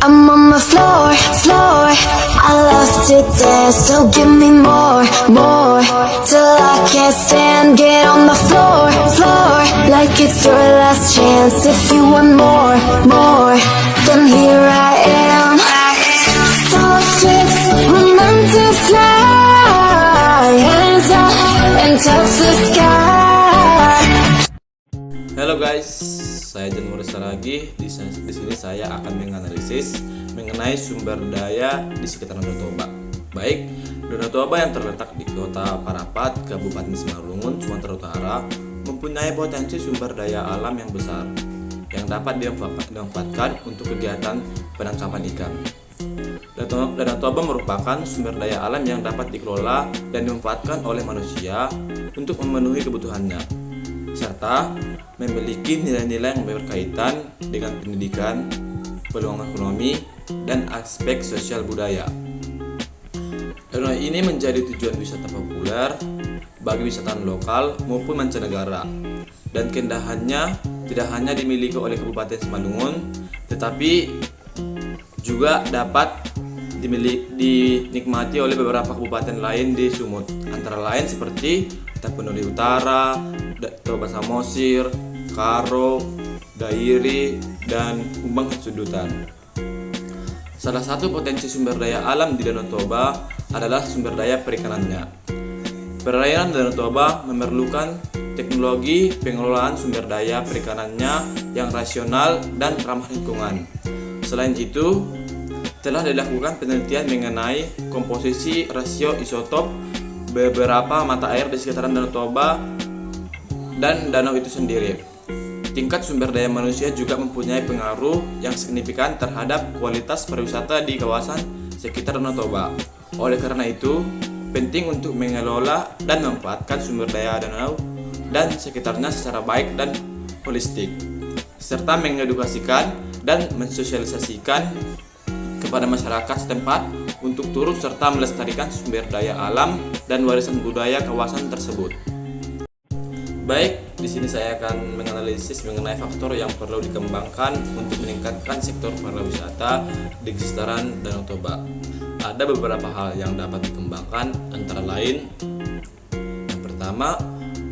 I'm on the floor. I love to dance, so give me more, till I can't stand. Get on the floor, like it's your last chance. If you want more, then here I am. Soft chicks, we're meant to fly. Hands up and touch the sky. Halo guys, saya Jan Mursa lagi. Di sini saya akan menganalisis mengenai sumber daya di sekitar Danau Toba. Baik, Danau Toba yang terletak di Kota Parapat, Kabupaten Simalungun, Sumatera Utara, mempunyai potensi sumber daya alam yang besar yang dapat dimanfaatkan untuk kegiatan penangkapan ikan. Danau Toba merupakan sumber daya alam yang dapat dikelola dan dimanfaatkan oleh manusia untuk memenuhi kebutuhannya, serta memiliki nilai-nilai yang berkaitan dengan pendidikan, peluang ekonomi, dan aspek sosial budaya. Danau ini menjadi tujuan wisata populer bagi wisatawan lokal maupun mancanegara, dan keindahannya tidak hanya dimiliki oleh Kabupaten Simalungun, tetapi juga dapat dinikmati oleh beberapa kabupaten lain di Sumut, antara lain seperti Tapanuli Utara, Toba Samosir, Karo, Dairi, dan Umbang Sudutan. Salah satu potensi sumber daya alam di Danau Toba adalah sumber daya perikanannya. Perairan Danau Toba memerlukan teknologi pengelolaan sumber daya perikanannya yang rasional dan ramah lingkungan. Selain itu, telah dilakukan penelitian mengenai komposisi rasio isotop beberapa mata air di sekitaran Danau Toba dan danau itu sendiri. Tingkat sumber daya manusia juga mempunyai pengaruh yang signifikan terhadap kualitas pariwisata di kawasan sekitar Danau Toba. Oleh karena itu, penting untuk mengelola dan memanfaatkan sumber daya danau dan sekitarnya secara baik dan holistik, serta mengedukasikan dan mensosialisasikan kepada masyarakat setempat untuk turut serta melestarikan sumber daya alam dan warisan budaya kawasan tersebut. Baik, di sini saya akan menganalisis mengenai faktor yang perlu dikembangkan untuk meningkatkan sektor pariwisata di sekitaran Danau Toba. Ada beberapa hal yang dapat dikembangkan, antara lain: yang pertama,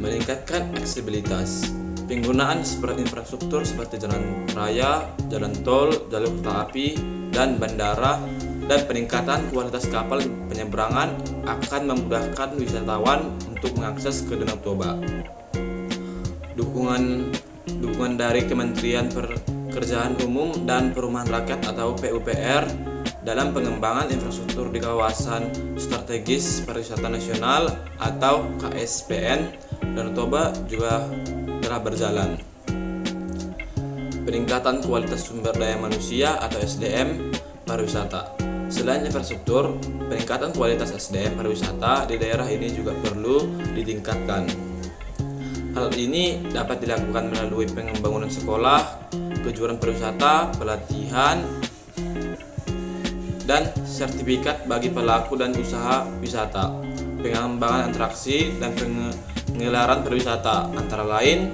meningkatkan aksesibilitas. Penggunaan infrastruktur seperti jalan raya, jalan tol, jalur kereta api, dan bandara, dan peningkatan kualitas kapal penyeberangan akan memudahkan wisatawan untuk mengakses ke Danau Toba. Dukungan dari Kementerian Pekerjaan Umum dan Perumahan Rakyat atau PUPR dalam pengembangan infrastruktur di kawasan strategis pariwisata nasional atau KSPN Danau Toba juga telah berjalan. Peningkatan kualitas sumber daya manusia atau SDM pariwisata. Selain infrastruktur, peningkatan kualitas SDM pariwisata di daerah ini juga perlu ditingkatkan. Hal ini dapat dilakukan melalui pembangunan sekolah, kejuaraan pariwisata, pelatihan, dan sertifikat bagi pelaku dan usaha wisata, pengembangan atraksi dan penggelaran pariwisata, antara lain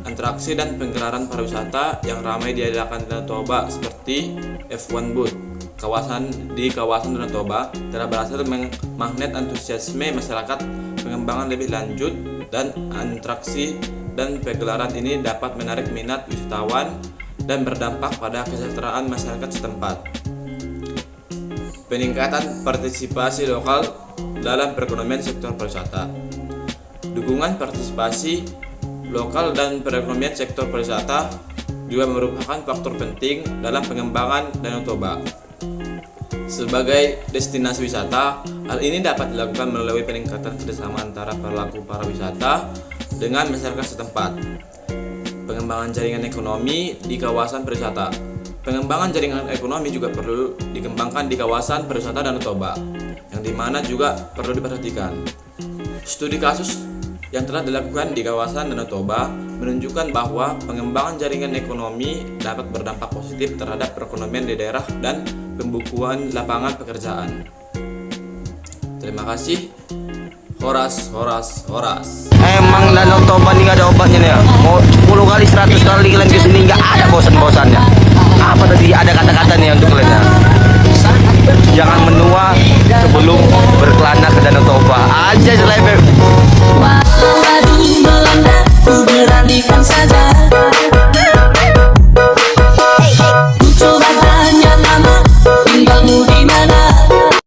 atraksi dan penggelaran pariwisata yang ramai diadakan di Danau Toba seperti F1 Booth. Kawasan Danau Toba telah berhasil memagnet antusiasme masyarakat. Pengembangan lebih lanjut dan atraksi dan penggelaran ini dapat menarik minat wisatawan dan berdampak pada kesejahteraan masyarakat setempat. Peningkatan partisipasi lokal dalam perekonomian sektor pariwisata. Dukungan partisipasi lokal dan perekonomian sektor pariwisata juga merupakan faktor penting dalam pengembangan Danau Toba sebagai destinasi wisata. Hal ini dapat dilakukan melalui peningkatan kerjasama antara pelaku pariwisata dengan masyarakat setempat. Pengembangan jaringan ekonomi di kawasan pariwisata. Pengembangan jaringan ekonomi juga perlu dikembangkan di kawasan pariwisata Danau Toba, yang dimana juga perlu diperhatikan. Studi kasus yang telah dilakukan di kawasan Danau Toba menunjukkan bahwa pengembangan jaringan ekonomi dapat berdampak positif terhadap perekonomian di daerah dan pembukuan lapangan pekerjaan. Terima kasih. Horas. Emang Danau Toba ini gak ada obatnya nih ya. Mau 10 kali 100 kali kalian kesini gak ada bosan-bosannya. Apa tadi ada kata-kata nih untuk kalian ya? jangan menua sebelum berkelana ke Danau Toba. Aja selebar.